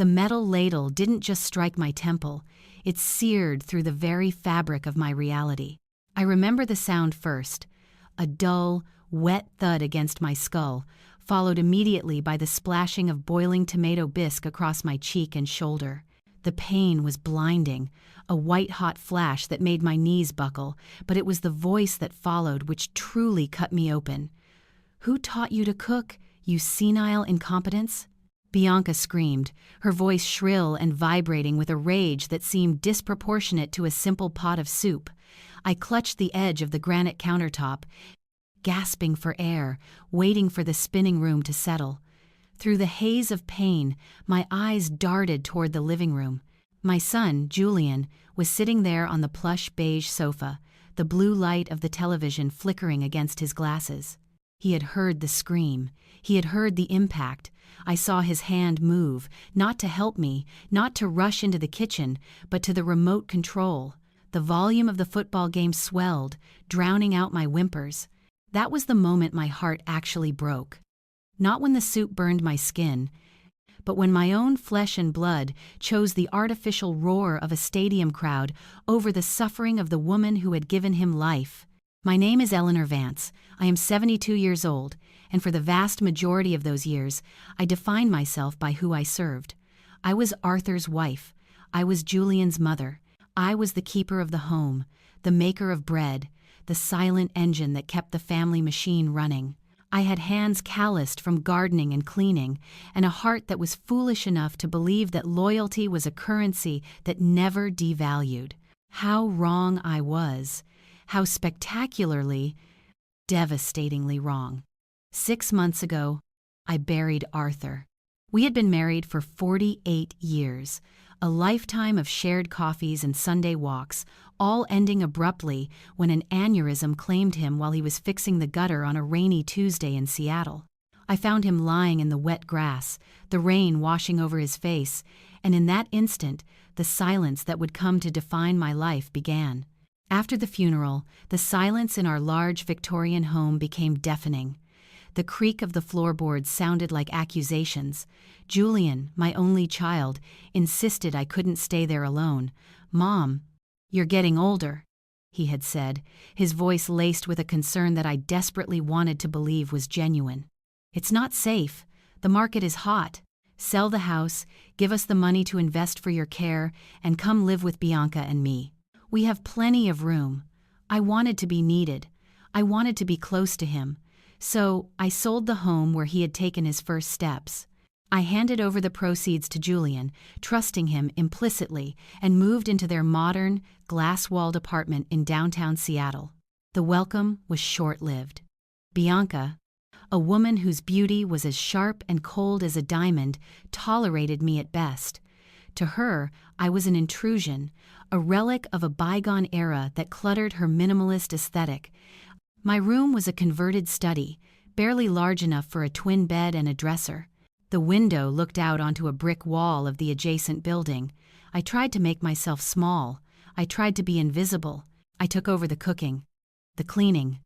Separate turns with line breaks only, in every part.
The metal ladle didn't just strike my temple, it seared through the very fabric of my reality. I remember the sound first, a dull, wet thud against my skull, followed immediately by the splashing of boiling tomato bisque across my cheek and shoulder. The pain was blinding, a white-hot flash that made my knees buckle, but it was the voice that followed which truly cut me open. "Who taught you to cook, you senile incompetence?" Bianca screamed, her voice shrill and vibrating with a rage that seemed disproportionate to a simple pot of soup. I clutched the edge of the granite countertop, gasping for air, waiting for the spinning room to settle. Through the haze of pain, my eyes darted toward the living room. My son, Julian, was sitting there on the plush beige sofa, the blue light of the television flickering against his glasses. He had heard the scream. He had heard the impact. I saw his hand move, not to help me, not to rush into the kitchen, but to the remote control. The volume of the football game swelled, drowning out my whimpers. That was the moment my heart actually broke. Not when the soup burned my skin, but when my own flesh and blood chose the artificial roar of a stadium crowd over the suffering of the woman who had given him life. My name is Eleanor Vance. I am 72 years old, and for the vast majority of those years, I defined myself by who I served. I was Arthur's wife. I was Julian's mother. I was the keeper of the home, the maker of bread, the silent engine that kept the family machine running. I had hands calloused from gardening and cleaning, and a heart that was foolish enough to believe that loyalty was a currency that never devalued. How wrong I was. How spectacularly, devastatingly wrong. 6 months ago, I buried Arthur. We had been married for 48 years, a lifetime of shared coffees and Sunday walks, all ending abruptly when an aneurysm claimed him while he was fixing the gutter on a rainy Tuesday in Seattle. I found him lying in the wet grass, the rain washing over his face, and in that instant, the silence that would come to define my life began. After the funeral, the silence in our large Victorian home became deafening. The creak of the floorboards sounded like accusations. Julian, my only child, insisted I couldn't stay there alone. "Mom, you're getting older," he had said, his voice laced with a concern that I desperately wanted to believe was genuine. "It's not safe. The market is hot. Sell the house, give us the money to invest for your care, and come live with Bianca and me. We have plenty of room." I wanted to be needed. I wanted to be close to him. So I sold the home where he had taken his first steps. I handed over the proceeds to Julian, trusting him implicitly, and moved into their modern, glass-walled apartment in downtown Seattle. The welcome was short-lived. Bianca, a woman whose beauty was as sharp and cold as a diamond, tolerated me at best. To her, I was an intrusion, a relic of a bygone era that cluttered her minimalist aesthetic. My room was a converted study, barely large enough for a twin bed and a dresser. The window looked out onto a brick wall of the adjacent building. I tried to make myself small. I tried to be invisible. I took over the cooking, the cleaning,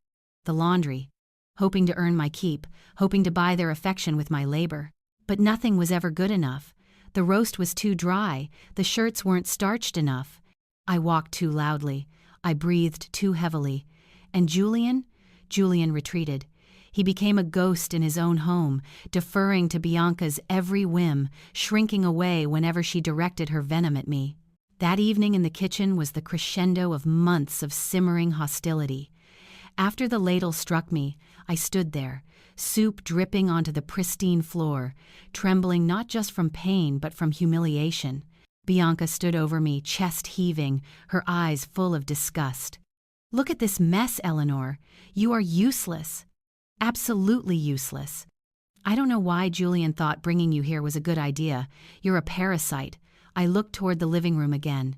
the laundry, hoping to earn my keep, hoping to buy their affection with my labor. But nothing was ever good enough. The roast was too dry. The shirts weren't starched enough. I walked too loudly. I breathed too heavily. And Julian retreated. He became a ghost in his own home, deferring to Bianca's every whim, shrinking away whenever she directed her venom at me. That evening in the kitchen was the crescendo of months of simmering hostility. After the ladle struck me, I stood there, soup dripping onto the pristine floor, trembling not just from pain but from humiliation. Bianca stood over me, chest heaving, her eyes full of disgust. "Look at this mess, Eleanor. You are useless. Absolutely useless. I don't know why Julian thought bringing you here was a good idea. You're a parasite." I looked toward the living room again.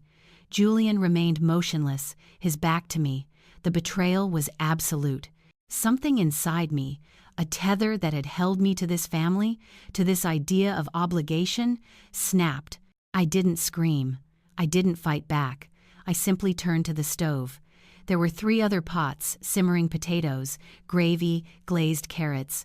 Julian remained motionless, his back to me. The betrayal was absolute. Something inside me, a tether that had held me to this family, to this idea of obligation, snapped. I didn't scream. I didn't fight back. I simply turned to the stove. There were 3 other pots, simmering potatoes, gravy, glazed carrots.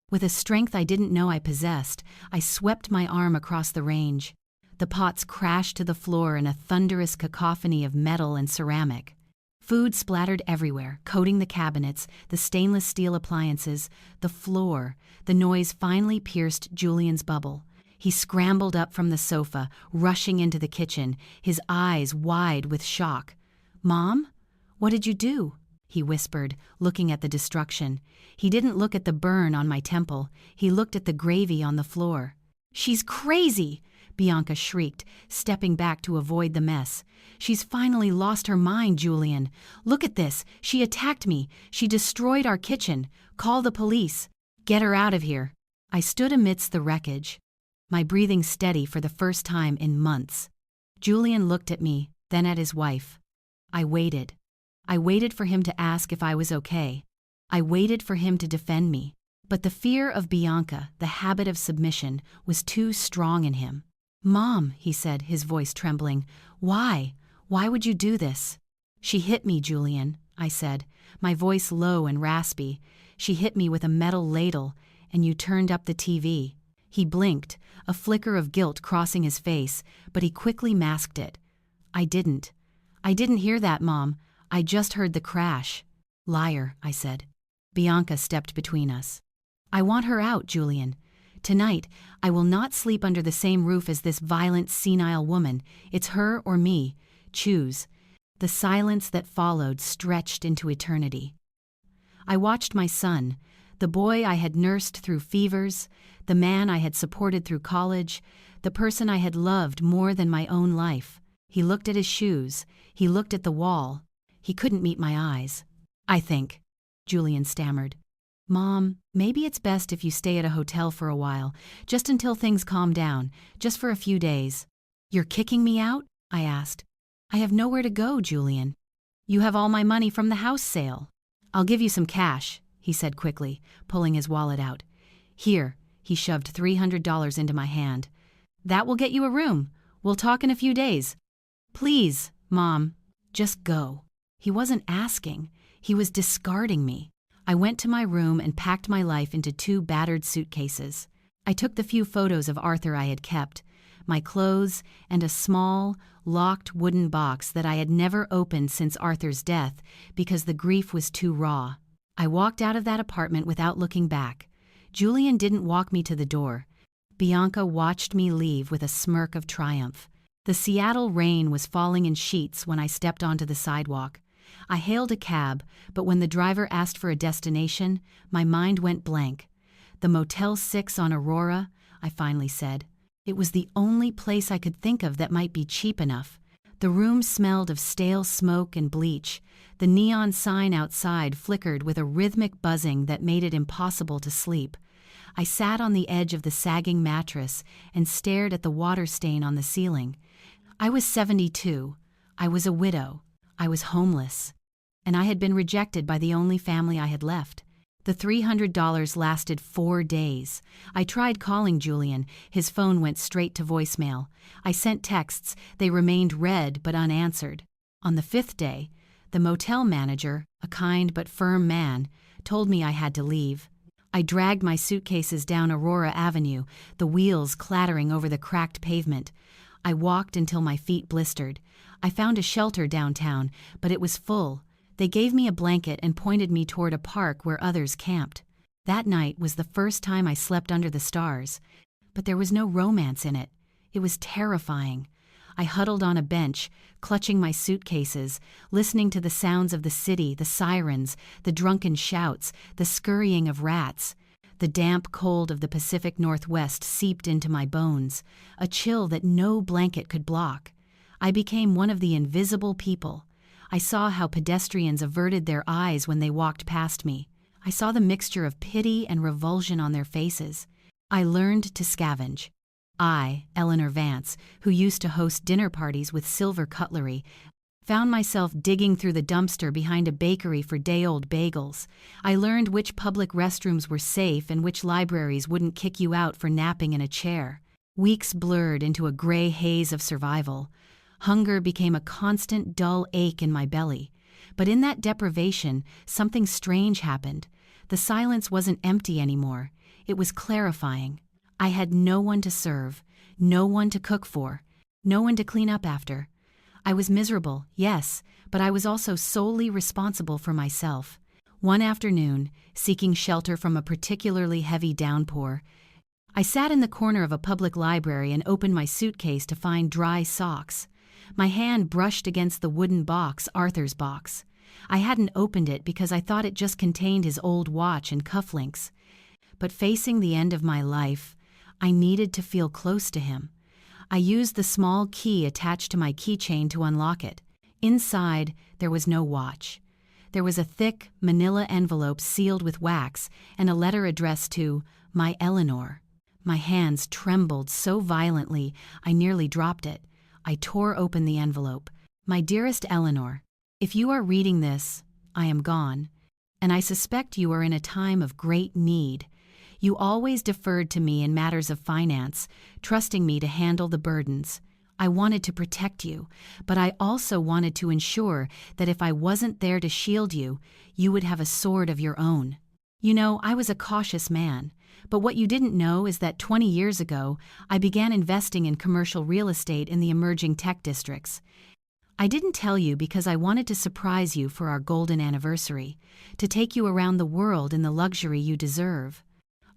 With a strength I didn't know I possessed, I swept my arm across the range. The pots crashed to the floor in a thunderous cacophony of metal and ceramic. Food splattered everywhere, coating the cabinets, the stainless steel appliances, the floor. The noise finally pierced Julian's bubble. He scrambled up from the sofa, rushing into the kitchen, his eyes wide with shock. "Mom? What did you do?" he whispered, looking at the destruction. He didn't look at the burn on my temple. He looked at the gravy on the floor. "She's crazy!" Bianca shrieked, stepping back to avoid the mess. "She's finally lost her mind, Julian. Look at this. She attacked me. She destroyed our kitchen. Call the police. Get her out of here." I stood amidst the wreckage, my breathing steady for the first time in months. Julian looked at me, then at his wife. I waited. I waited for him to ask if I was okay. I waited for him to defend me. But the fear of Bianca, the habit of submission, was too strong in him. "Mom," he said, his voice trembling, "why? Why would you do this?" "She hit me, Julian," I said, my voice low and raspy. "She hit me with a metal ladle, and you turned up the TV." He blinked, a flicker of guilt crossing his face, but he quickly masked it. "I didn't hear that, Mom. I just heard the crash." "Liar," I said. Bianca stepped between us. "I want her out, Julian. Tonight, I will not sleep under the same roof as this violent, senile woman. It's her or me. Choose." The silence that followed stretched into eternity. I watched my son, the boy I had nursed through fevers, the man I had supported through college, the person I had loved more than my own life. He looked at his shoes. He looked at the wall. He couldn't meet my eyes. "I think," Julian stammered. "Mom, maybe it's best if you stay at a hotel for a while, just until things calm down, just for a few days." "You're kicking me out?" I asked. "I have nowhere to go, Julian." "You have all my money from the house sale." "I'll give you some cash," he said quickly, pulling his wallet out. "Here," he shoved $300 into my hand. "That will get you a room. We'll talk in a few days." "Please, Mom, just go." He wasn't asking. He was discarding me. I went to my room and packed my life into 2 battered suitcases. I took the few photos of Arthur I had kept, my clothes, and a small, locked wooden box that I had never opened since Arthur's death because the grief was too raw. I walked out of that apartment without looking back. Julian didn't walk me to the door. Bianca watched me leave with a smirk of triumph. The Seattle rain was falling in sheets when I stepped onto the sidewalk. I hailed a cab, but when the driver asked for a destination, my mind went blank. "The Motel 6 on Aurora," I finally said. It was the only place I could think of that might be cheap enough. The room smelled of stale smoke and bleach. The neon sign outside flickered with a rhythmic buzzing that made it impossible to sleep. I sat on the edge of the sagging mattress and stared at the water stain on the ceiling. I was 72. I was a widow. I was homeless. And I had been rejected by the only family I had left. The $300 lasted 4 days. I tried calling Julian. His phone went straight to voicemail. I sent texts. They remained read but unanswered. On the 5th day, the motel manager, a kind but firm man, told me I had to leave. I dragged my suitcases down Aurora Avenue, the wheels clattering over the cracked pavement. I walked until my feet blistered. I found a shelter downtown, but it was full. They gave me a blanket and pointed me toward a park where others camped. That night was the first time I slept under the stars. But there was no romance in it. It was terrifying. I huddled on a bench, clutching my suitcases, listening to the sounds of the city, the sirens, the drunken shouts, the scurrying of rats. The damp cold of the Pacific Northwest seeped into my bones, a chill that no blanket could block. I became one of the invisible people. I saw how pedestrians averted their eyes when they walked past me. I saw the mixture of pity and revulsion on their faces. I learned to scavenge. I, Eleanor Vance, who used to host dinner parties with silver cutlery, found myself digging through the dumpster behind a bakery for day-old bagels. I learned which public restrooms were safe and which libraries wouldn't kick you out for napping in a chair. Weeks blurred into a gray haze of survival. Hunger became a constant, dull ache in my belly. But in that deprivation, something strange happened. The silence wasn't empty anymore. It was clarifying. I had no one to serve, no one to cook for, no one to clean up after. I was miserable, yes, but I was also solely responsible for myself. One afternoon, seeking shelter from a particularly heavy downpour, I sat in the corner of a public library and opened my suitcase to find dry socks. My hand brushed against the wooden box, Arthur's box. I hadn't opened it because I thought it just contained his old watch and cufflinks. But facing the end of my life, I needed to feel close to him. I used the small key attached to my keychain to unlock it. Inside, there was no watch. There was a thick, manila envelope sealed with wax and a letter addressed to my Eleanor. My hands trembled so violently I nearly dropped it. I tore open the envelope. My dearest Eleanor, if you are reading this, I am gone, and I suspect you are in a time of great need. You always deferred to me in matters of finance, trusting me to handle the burdens. I wanted to protect you, but I also wanted to ensure that if I wasn't there to shield you, you would have a sword of your own. You know, I was a cautious man, but what you didn't know is that 20 years ago, I began investing in commercial real estate in the emerging tech districts. I didn't tell you because I wanted to surprise you for our golden anniversary, to take you around the world in the luxury you deserve.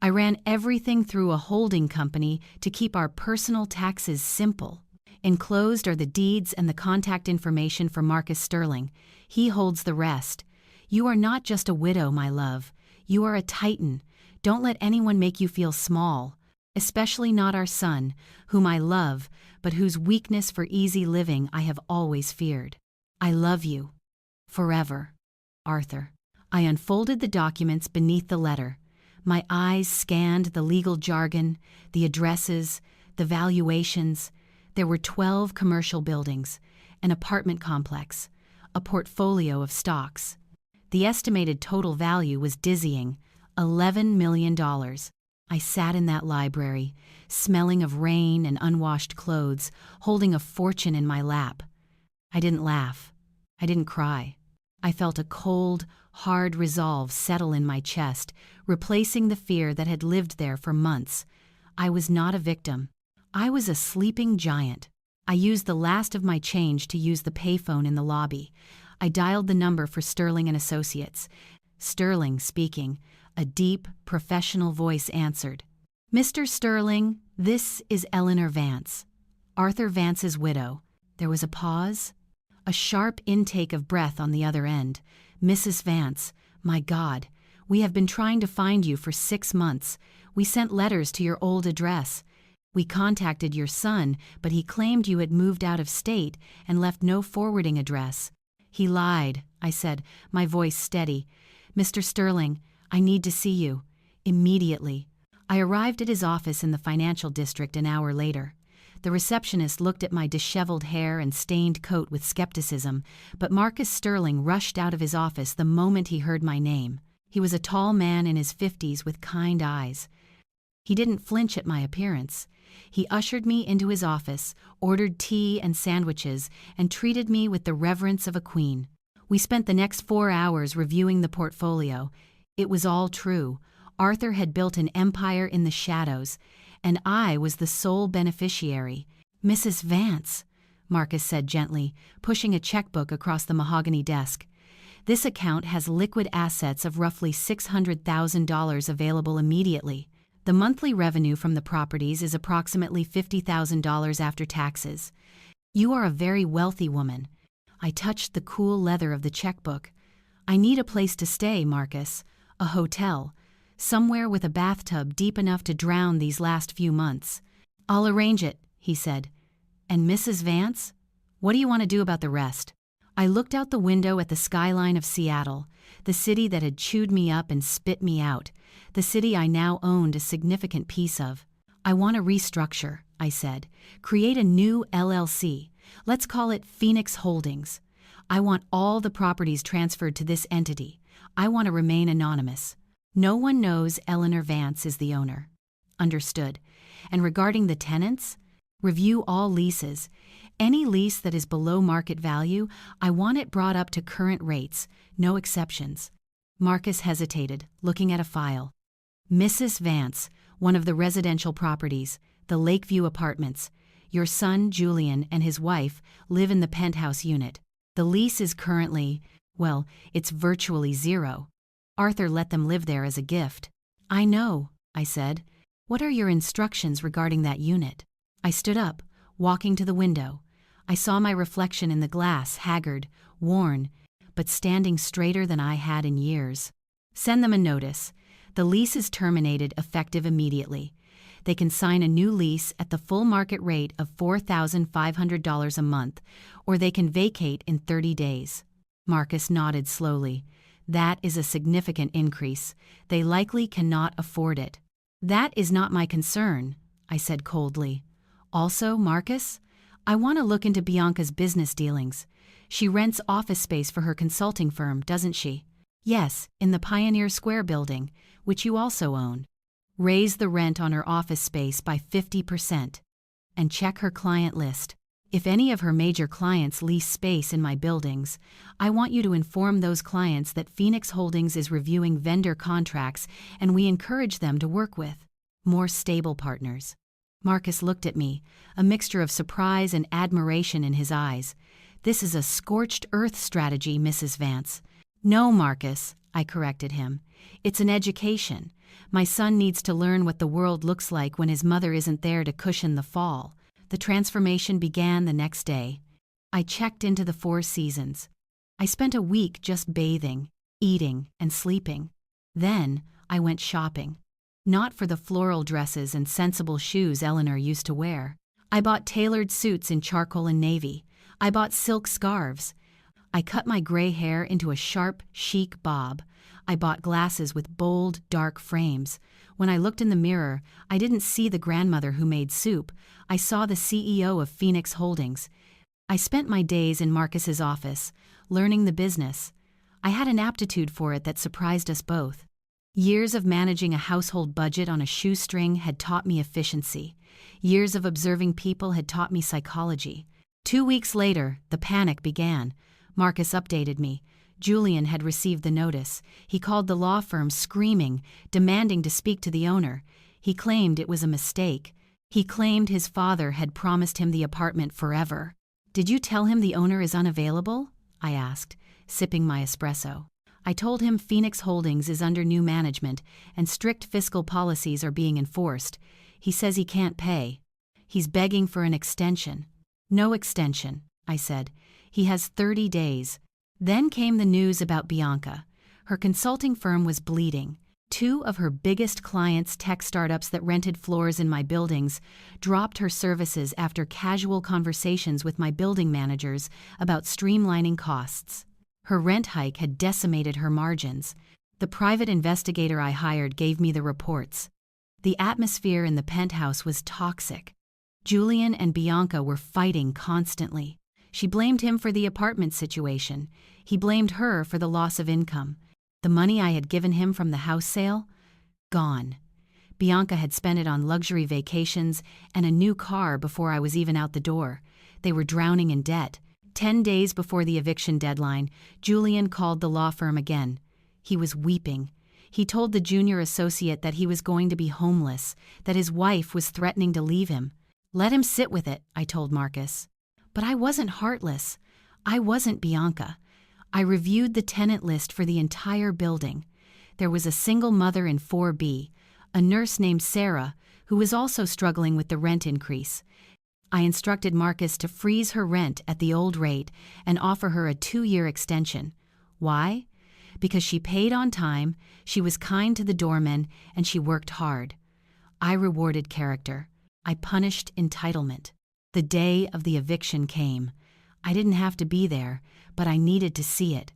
I ran everything through a holding company to keep our personal taxes simple. Enclosed are the deeds and the contact information for Marcus Sterling. He holds the rest. You are not just a widow, my love. You are a titan. Don't let anyone make you feel small, especially not our son, whom I love, but whose weakness for easy living I have always feared. I love you. Forever. Arthur. I unfolded the documents beneath the letter. My eyes scanned the legal jargon, the addresses, the valuations. There were 12 commercial buildings, an apartment complex, a portfolio of stocks. The estimated total value was dizzying, $11 million. I sat in that library, smelling of rain and unwashed clothes, holding a fortune in my lap. I didn't laugh. I didn't cry. I felt a cold, hard resolve settle in my chest, replacing the fear that had lived there for months. I was not a victim. I was a sleeping giant. I used the last of my change to use the payphone in the lobby. I dialed the number for Sterling and Associates. Sterling speaking. A deep, professional voice answered. Mr. Sterling, this is Eleanor Vance, Arthur Vance's widow. There was a pause. A sharp intake of breath on the other end. Mrs. Vance, my God, we have been trying to find you for 6 months. We sent letters to your old address. We contacted your son, but he claimed you had moved out of state and left no forwarding address. He lied, I said, my voice steady. Mr. Sterling, I need to see you. Immediately. I arrived at his office in the financial district an hour later. The receptionist looked at my disheveled hair and stained coat with skepticism, but Marcus Sterling rushed out of his office the moment he heard my name. He was a tall man in his 50s with kind eyes. He didn't flinch at my appearance. He ushered me into his office, ordered tea and sandwiches, and treated me with the reverence of a queen. We spent the next 4 hours reviewing the portfolio. It was all true. Arthur had built an empire in the shadows, and I was the sole beneficiary. Mrs. Vance, Marcus said gently, pushing a checkbook across the mahogany desk. This account has liquid assets of roughly $600,000 available immediately. The monthly revenue from the properties is approximately $50,000 after taxes. You are a very wealthy woman. I touched the cool leather of the checkbook. I need a place to stay, Marcus. A hotel. Somewhere with a bathtub deep enough to drown these last few months. I'll arrange it, he said. And Mrs. Vance? What do you want to do about the rest? I looked out the window at the skyline of Seattle, the city that had chewed me up and spit me out, the city I now owned a significant piece of. I want to restructure, I said. Create a new LLC. Let's call it Phoenix Holdings. I want all the properties transferred to this entity. I want to remain anonymous. No one knows Eleanor Vance is the owner. Understood. And regarding the tenants, review all leases. Any lease that is below market value, I want it brought up to current rates, no exceptions. Marcus hesitated, looking at a file. Mrs. Vance, one of the residential properties, the Lakeview Apartments. Your son, Julian, and his wife live in the penthouse unit. The lease is currently, well, it's virtually zero. Arthur let them live there as a gift. I know, I said. What are your instructions regarding that unit? I stood up, walking to the window. I saw my reflection in the glass, haggard, worn, but standing straighter than I had in years. Send them a notice. The lease is terminated effective immediately. They can sign a new lease at the full market rate of $4,500 a month, or they can vacate in 30 days. Marcus nodded slowly. That is a significant increase. They likely cannot afford it. That is not my concern, I said coldly. Also, Marcus, I want to look into Bianca's business dealings. She rents office space for her consulting firm, doesn't she? Yes, in the Pioneer Square building, which you also own. Raise the rent on her office space by 50%. And check her client list. If any of her major clients lease space in my buildings, I want you to inform those clients that Phoenix Holdings is reviewing vendor contracts and we encourage them to work with more stable partners. Marcus looked at me, a mixture of surprise and admiration in his eyes. This is a scorched earth strategy, Mrs. Vance. No, Marcus, I corrected him. It's an education. My son needs to learn what the world looks like when his mother isn't there to cushion the fall. The transformation began the next day. I checked into the Four Seasons. I spent a week just bathing, eating, and sleeping. Then I went shopping. Not for the floral dresses and sensible shoes Eleanor used to wear. I bought tailored suits in charcoal and navy. I bought silk scarves. I cut my gray hair into a sharp, chic bob. I bought glasses with bold, dark frames. When I looked in the mirror, I didn't see the grandmother who made soup. I saw the CEO of Phoenix Holdings. I spent my days in Marcus's office, learning the business. I had an aptitude for it that surprised us both. Years of managing a household budget on a shoestring had taught me efficiency. Years of observing people had taught me psychology. 2 weeks later, the panic began. Marcus updated me. Julian had received the notice. He called the law firm screaming, demanding to speak to the owner. He claimed it was a mistake. He claimed his father had promised him the apartment forever. Did you tell him the owner is unavailable? I asked, sipping my espresso. I told him Phoenix Holdings is under new management and strict fiscal policies are being enforced. He says he can't pay. He's begging for an extension. No extension, I said. He has 30 days. Then came the news about Bianca. Her consulting firm was bleeding. 2 of her biggest clients, tech startups that rented floors in my buildings, dropped her services after casual conversations with my building managers about streamlining costs. Her rent hike had decimated her margins. The private investigator I hired gave me the reports. The atmosphere in the penthouse was toxic. Julian and Bianca were fighting constantly. She blamed him for the apartment situation. He blamed her for the loss of income. The money I had given him from the house sale? Gone. Bianca had spent it on luxury vacations and a new car before I was even out the door. They were drowning in debt. 10 days before the eviction deadline, Julian called the law firm again. He was weeping. He told the junior associate that he was going to be homeless, that his wife was threatening to leave him. Let him sit with it, I told Marcus. But I wasn't heartless. I wasn't Bianca. I reviewed the tenant list for the entire building. There was a single mother in 4B, a nurse named Sarah, who was also struggling with the rent increase. I instructed Marcus to freeze her rent at the old rate and offer her a 2-year extension. Why? Because she paid on time, she was kind to the doormen, and she worked hard. I rewarded character. I punished entitlement. The day of the eviction came. I didn't have to be there, but I needed to see it.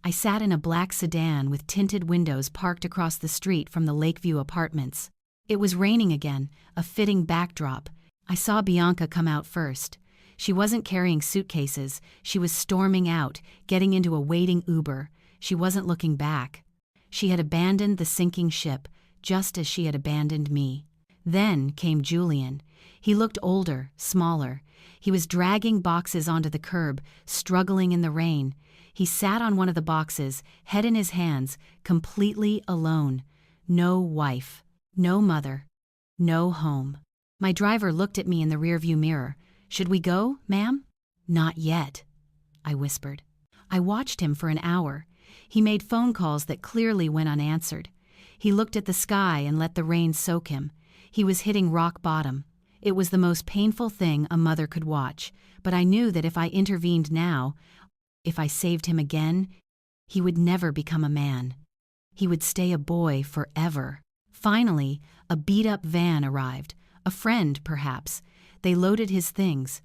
I sat in a black sedan with tinted windows parked across the street from the Lakeview Apartments. It was raining again, a fitting backdrop. I saw Bianca come out first. She wasn't carrying suitcases. She was storming out, getting into a waiting Uber. She wasn't looking back. She had abandoned the sinking ship, just as she had abandoned me. Then came Julian. He looked older, smaller. He was dragging boxes onto the curb, struggling in the rain. He sat on one of the boxes, head in his hands, completely alone. No wife. No mother. No home. My driver looked at me in the rearview mirror. "Should we go, ma'am?" "Not yet," I whispered. I watched him for an hour. He made phone calls that clearly went unanswered. He looked at the sky and let the rain soak him. He was hitting rock bottom. It was the most painful thing a mother could watch, but I knew that if I intervened now, if I saved him again, he would never become a man. He would stay a boy forever. Finally, a beat-up van arrived. A friend, perhaps. They loaded his things.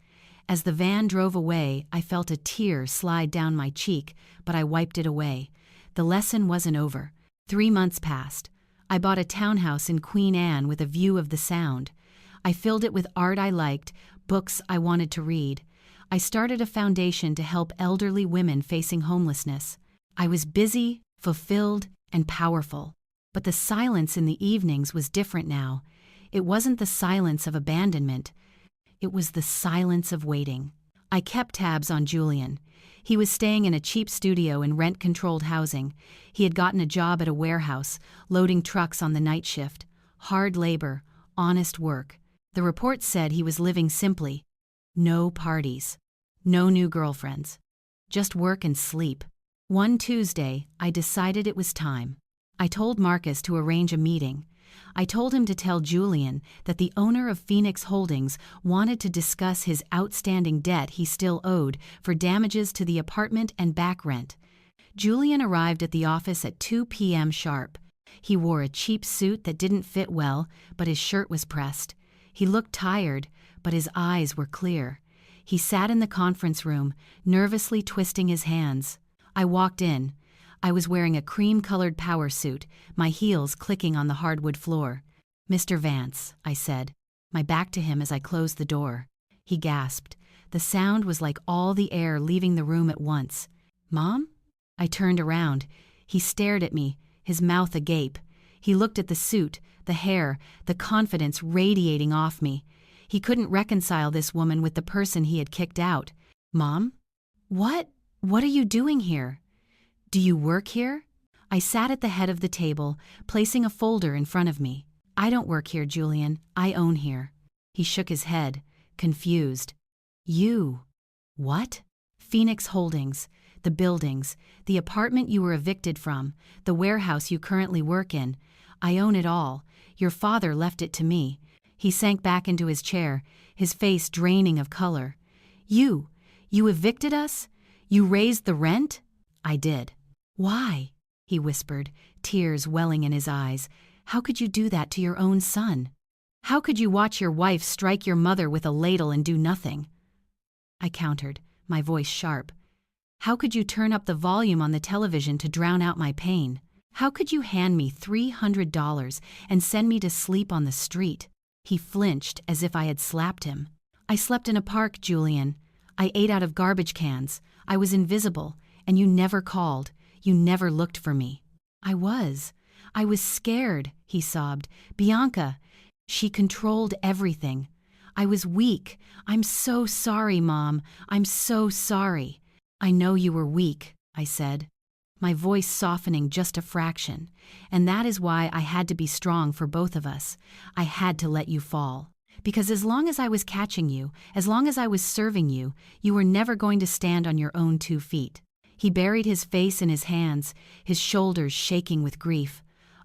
As the van drove away, I felt a tear slide down my cheek, but I wiped it away. The lesson wasn't over. 3 months passed. I bought a townhouse in Queen Anne with a view of the Sound. I filled it with art I liked, books I wanted to read. I started a foundation to help elderly women facing homelessness. I was busy, fulfilled, and powerful. But the silence in the evenings was different now. It wasn't the silence of abandonment. It was the silence of waiting. I kept tabs on Julian. He was staying in a cheap studio in rent-controlled housing. He had gotten a job at a warehouse, loading trucks on the night shift. Hard labor, honest work. The report said he was living simply. No parties. No new girlfriends. Just work and sleep. One Tuesday, I decided it was time. I told Marcus to arrange a meeting. I told him to tell Julian that the owner of Phoenix Holdings wanted to discuss his outstanding debt he still owed for damages to the apartment and back rent. Julian arrived at the office at 2 p.m. sharp. He wore a cheap suit that didn't fit well, but his shirt was pressed. He looked tired, but his eyes were clear. He sat in the conference room, nervously twisting his hands. I walked in. I was wearing a cream-colored power suit, my heels clicking on the hardwood floor. "Mr. Vance," I said, my back to him as I closed the door. He gasped. The sound was like all the air leaving the room at once. "Mom?" I turned around. He stared at me, his mouth agape. He looked at the suit, the hair, the confidence radiating off me. He couldn't reconcile this woman with the person he had kicked out. "Mom? What are you doing here? Do you work here?" I sat at the head of the table, placing a folder in front of me. "I don't work here, Julian. I own here." He shook his head, confused. "You? What?" "Phoenix Holdings, the buildings, the apartment you were evicted from, the warehouse you currently work in. I own it all. Your father left it to me." He sank back into his chair, his face draining of color. You evicted us? You raised the rent?" "I did." "Why?" he whispered, tears welling in his eyes. "How could you do that to your own son? How could you watch your wife strike your mother with a ladle and do nothing?" I countered, my voice sharp. "How could you turn up the volume on the television to drown out my pain? How could you hand me $300 and send me to sleep on the street?" He flinched as if I had slapped him. "I slept in a park, Julian. I ate out of garbage cans. I was invisible, and you never called. You never looked for me." I was scared," he sobbed. "Bianca, she controlled everything. I was weak. I'm so sorry, Mom. I'm so sorry." "I know you were weak," I said, my voice softening just a fraction. "And that is why I had to be strong for both of us. I had to let you fall. Because as long as I was catching you, as long as I was serving you, you were never going to stand on your own 2 feet." He buried his face in his hands, his shoulders shaking with grief.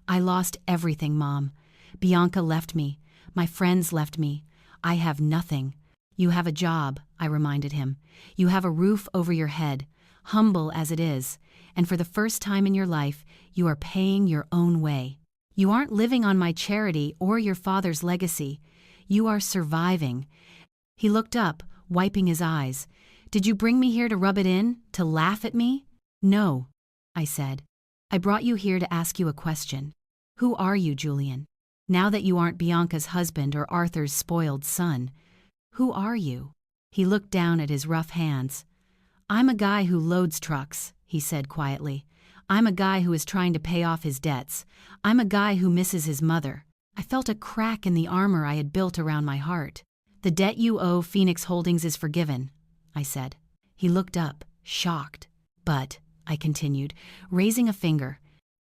"I lost everything, Mom. Bianca left me. My friends left me. I have nothing. You have a job," I reminded him. "You have a roof over your head, humble as it is, and for the first time in your life, you are paying your own way. You aren't living on my charity or your father's legacy. You are surviving." He looked up, wiping his eyes. "Did you bring me here to rub it in? To laugh at me?" "No," I said. "I brought you here to ask you a question. Who are you, Julian? Now that you aren't Bianca's husband or Arthur's spoiled son, who are you?" He looked down at his rough hands. "I'm a guy who loads trucks," he said quietly. "I'm a guy who is trying to pay off his debts. I'm a guy who misses his mother." I felt a crack in the armor I had built around my heart. "The debt you owe Phoenix Holdings is forgiven," I said. He looked up, shocked. "But," I continued, raising a finger,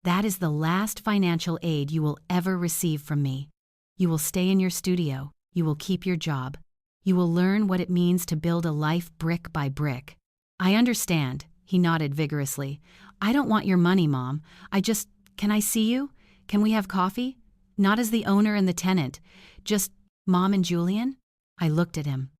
That is the last financial aid you will ever receive from me. You will stay in your studio. You will keep your job. You will learn what it means to build a life brick by brick. I understand, he nodded vigorously. I don't want your money, Mom. Can I see you? Can we have coffee? Not as the owner and the tenant, just Mom and Julian? I looked at him.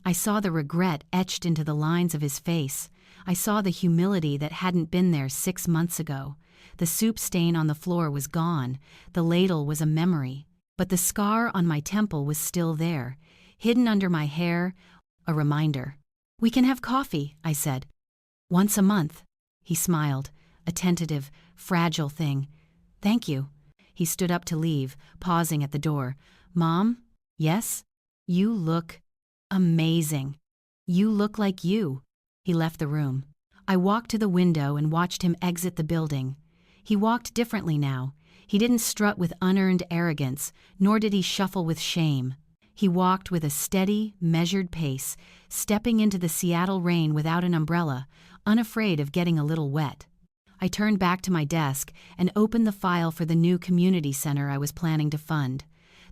I saw the regret etched into the lines of his face. I saw the humility that hadn't been there 6 months ago. The soup stain on the floor was gone. The ladle was a memory. But the scar on my temple was still there, hidden under my hair, a reminder. We can have coffee, I said. Once a month. He smiled, a tentative, fragile thing. Thank you. He stood up to leave, pausing at the door. Mom? Yes? You look amazing. You look like you. He left the room. I walked to the window and watched him exit the building. He walked differently now. He didn't strut with unearned arrogance, nor did he shuffle with shame. He walked with a steady, measured pace, stepping into the Seattle rain without an umbrella, unafraid of getting a little wet. I turned back to my desk and opened the file for the new community center I was planning to fund.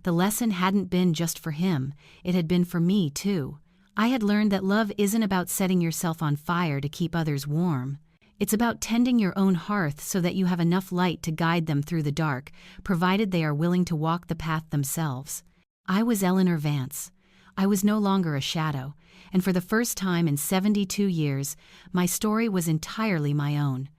The lesson hadn't been just for him, it had been for me too. I had learned that love isn't about setting yourself on fire to keep others warm. It's about tending your own hearth so that you have enough light to guide them through the dark, provided they are willing to walk the path themselves. I was Eleanor Vance. I was no longer a shadow, and for the first time in 72 years, my story was entirely my own.